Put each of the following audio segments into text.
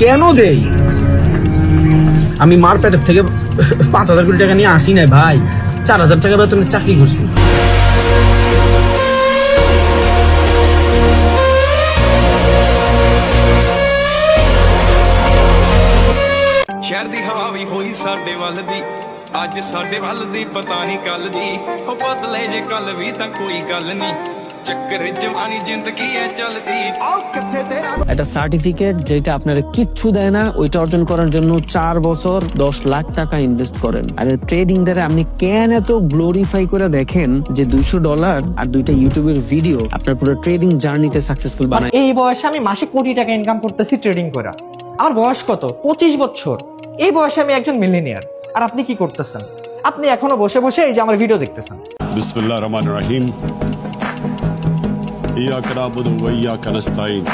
কেন দেই? আমি মার পেটের থেকে 5,000 কোটি টাকা নিয়ে আসি নাই ভাই, 4,000 টাকা বেতনের চাকরি করছি। ਸ਼ਹਿਰ ਦੀ ਹਵਾ ਵੀ ਹੋਈ ਸਾਡੇ ਵੱਲ ਦੀ ਅੱਜ ਸਾਡੇ ਵੱਲ ਦੀ ਪਤਾ ਨਹੀਂ ਕੱਲ ਦੀ ਹੋ ਬਦਲੇ ਜੇ ਕੱਲ ਵੀ ਤਾਂ ਕੋਈ ਗੱਲ ਨਹੀਂ ਚੱਕਰ ਜਵਾਨੀ ਜ਼ਿੰਦਗੀ ਐ ਚੱਲਦੀ একটা সার্টিফিকেট যেটা আপনারা কিচ্ছু দেয় না, ওইটা অর্জন করার জন্য 4 বছর 10 লাখ টাকা ইনভেস্ট করেন। আর ট্রেডিং দ্বারা আপনি কেন এত গ্লোরিফাই করে দেখেন যে $200 আর 2টা ইউটিউবের ভিডিও আপনার পুরো ট্রেডিং জার্নিতে সাকসেসফুল বানায়। এই বয়সে আমি মাসে কোটি টাকা ইনকাম করতেছি ট্রেডিং করে। আমার বয়স কত? 25 বছর। এই বয়সে আমি একজন মিলিনিয়ার। আর আপনি কি করতেছেন? আপনি এখনো বসে বসে এই যে আমার ভিডিও দেখতেছেন। বিসমিল্লাহির রহমানির রহিম। ইয়্যাকা না'বুদু ওয়া ইয়্যাকা নাস্তাঈন।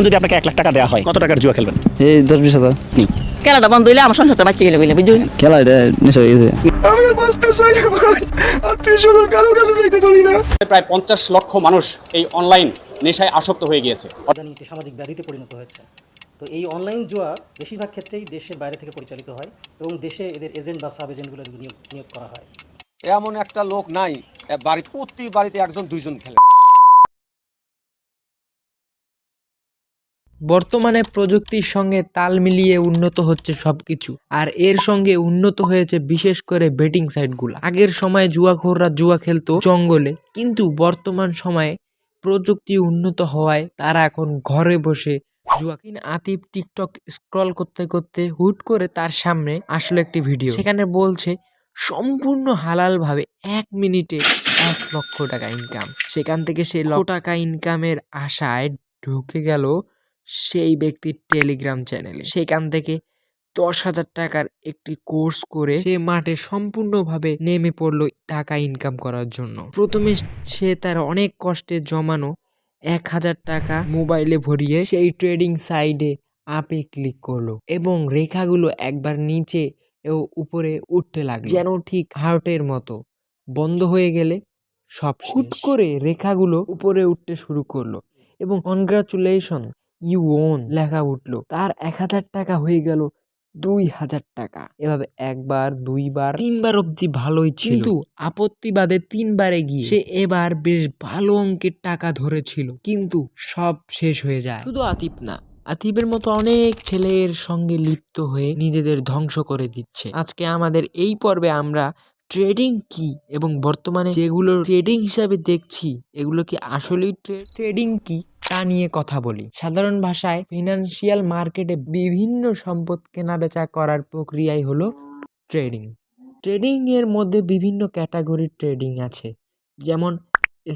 যদি আপনাকে 1 লাখ টাকা দেওয়া হয় কত টাকার জুয়া খেলবেন? এই 10-20 হাজার। খেলাটা বন্ধ হইলে আমার সংসারটা বাঁচিয়ে গেলে বুঝলি বুঝলি খেলা এটা নেশা হয়ে গেছে। প্রায় 50 লক্ষ মানুষ এই অনলাইন নেশায় আসক্ত হয়ে গিয়েছে। জানি একটি সামাজিক ব্যাধিতে পরিণত হয়েছে। তো এই অনলাইন জুয়া বেশিরভাগ ক্ষেত্রেই দেশের বাইরে থেকে পরিচালিত হয় এবং দেশে এদের এজেন্ট বা সাব এজেন্টগুলো নিয়োগ করা হয়। এমন একটা লোক নাই প্রতি বাড়িতে একজন দুইজন খেলে। বর্তমানে প্রযুক্তির সঙ্গে তাল মিলিয়ে উন্নত হচ্ছে সবকিছু, আর এর সঙ্গে উন্নত হয়েছে বিশেষ করে বেটিং সাইটগুলো। আগের সময় জুয়াখোররা জুয়া খেলতো জঙ্গলে, কিন্তু বর্তমান সময়ে প্রযুক্তি উন্নত হওয়ায় তারা এখন ঘরে বসে জুয়া। আতিফ টিকটক স্ক্রল করতে করতে হুট করে তার সামনে আসলো একটি ভিডিও, সেখানে বলছে সম্পূর্ণ হালাল ভাবে 1 মিনিটে 1 লক্ষ টাকা ইনকাম। সেখান থেকে সে লক্ষ টাকা ইনকামের আশায় ঢুকে গেল সেই ব্যক্তির টেলিগ্রাম চ্যানেলে। সেখান থেকে 10,000 টাকার একটি কোর্স করে সে মাঠে সম্পূর্ণভাবে নেমে পড়লো টাকা ইনকাম করার জন্য। প্রথমে সে তার অনেক কষ্টে জমানো 1,000 টাকা মোবাইলে ভরিয়ে সেই ট্রেডিং সাইডে আপে ক্লিক করলো এবং রেখাগুলো একবার নিচে ও উপরে উঠতে লাগলো, যেন ঠিক হার্টের মতো। বন্ধ হয়ে গেলে সব হুট করে রেখাগুলো উপরে উঠতে শুরু করলো এবং কনগ্রাচুলেশন ইউ ওন লেখা উঠলো। তার 1,000 টাকা হয়ে গেল 2,000 টাকা। এভাবে 1 বার 2 বার 3 বার অব্দি ভালোই ছিল, কিন্তু আপত্তি বাদে 3 বারে গিয়ে সে এবার বেশ ভালো অঙ্কের টাকা ধরেছিল, কিন্তু সব শেষ হয়ে যায়। শুধু আতিফ না, আতিফের মতো অনেক ছেলের সঙ্গে লিপ্ত হয়ে নিজেদের ধ্বংস করে দিচ্ছে। আজকে আমাদের এই পর্বে আমরা ট্রেডিং কি এবং বর্তমানে যেগুলো ট্রেডিং হিসাবে দেখছি এগুলো কি আসলেই ট্রেডিং কি তা নিয়ে কথা বলি। সাধারণ ভাষায় ফিনান্সিয়াল মার্কেটে বিভিন্ন সম্পদ কেনা বেচা করার প্রক্রিয়াই হলো ট্রেডিং। ট্রেডিং এর মধ্যে বিভিন্ন ক্যাটাগরির ট্রেডিং আছে, যেমন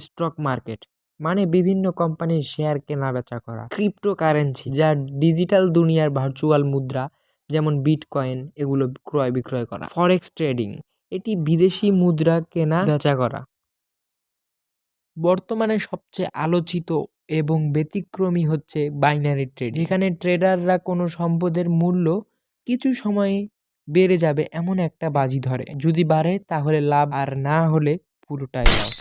স্টক মার্কেট মানে বিভিন্ন কোম্পানির শেয়ার কেনা বেচা করা, ক্রিপ্টোকারেন্সি যা ডিজিটাল দুনিয়ার ভার্চুয়াল মুদ্রা যেমন বিটকয়েন এগুলো ক্রয় বিক্রয় করা, ফরেক্স ট্রেডিং এটি বিদেশি মুদ্রা কেনা বেচা করা। বর্তমানে সবচেয়ে আলোচিত এবং ব্যতিক্রমী হচ্ছে বাইনারি ট্রেড, যেখানে ট্রেডাররা কোনো সম্পদের মূল্য কিছু সময়ে বেড়ে যাবে এমন একটা বাজি ধরে, যদি বাড়ে তাহলে লাভ আর না হলে পুরোটাই লস।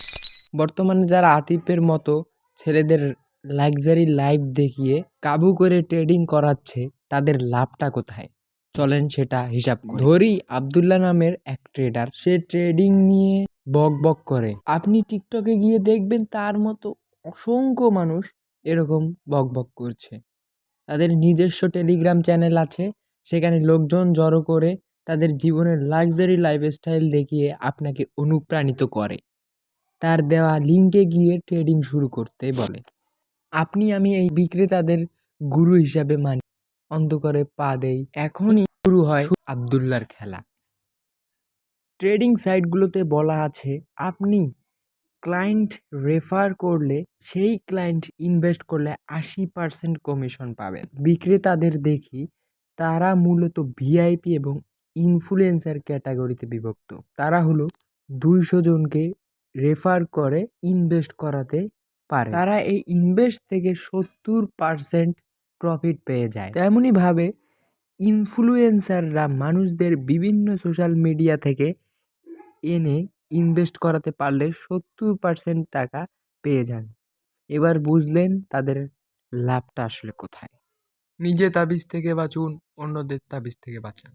বর্তমানে যারা আতিফের মতো ছেলেদের লাক্সারি লাইফ দেখিয়ে কাবু করে ট্রেডিং করাচ্ছে তাদের লাভটা কোথায়, চলেন সেটা হিসাব করি। ধরি আব্দুল্লাহ নামের এক ট্রেডার, সে ট্রেডিং নিয়ে বক বক করে। আপনি টিকটকে গিয়ে দেখবেন তার মতো অসংখ্য মানুষ এরকম বক বক করছে। তাদের নিজস্ব টেলিগ্রাম চ্যানেল আছে, সেখানে লোকজন জড়ো করে তাদের জীবনের লাক্সারি লাইফস্টাইল দেখিয়ে আপনাকে অনুপ্রাণিত করে, তার দেওয়া লিঙ্কে গিয়ে ট্রেডিং শুরু করতে বলে। আপনি আমি এই বিক্রেতাদের গুরু হিসাবে মানি, অন্ধকারে পা দেই। এখনই শুরু হয় আব্দুল্লাহর খেলা। ট্রেডিং সাইটগুলোতে বলা আছে আপনি ক্লায়েন্ট রেফার করলে সেই ক্লায়েন্ট ইনভেস্ট করলে 80% কমিশন পাবেন। বিক্রেতাদের দেখি তারা মূলত ভিআইপি এবং ইনফ্লুয়েন্সার ক্যাটাগরিতে বিভক্ত। তারা হলো 200 জনকে রেফার করে ইনভেস্ট করাতে পারে। তারা এই ইনভেস্ট থেকে 70% প্রফিট পেয়ে যায়। তেমনই ভাবে ইনফ্লুয়েন্সাররা মানুষদের বিভিন্ন সোশ্যাল মিডিয়া থেকে এনে ইনভেস্ট করাতে পারলে 70% টাকা পেয়ে যান। এবার বুঝলেন তাদের লাভটা আসলে কোথায়। নিজে তাবিজ থেকে বাঁচুন, অন্যদের তাবিজ থেকে বাঁচান।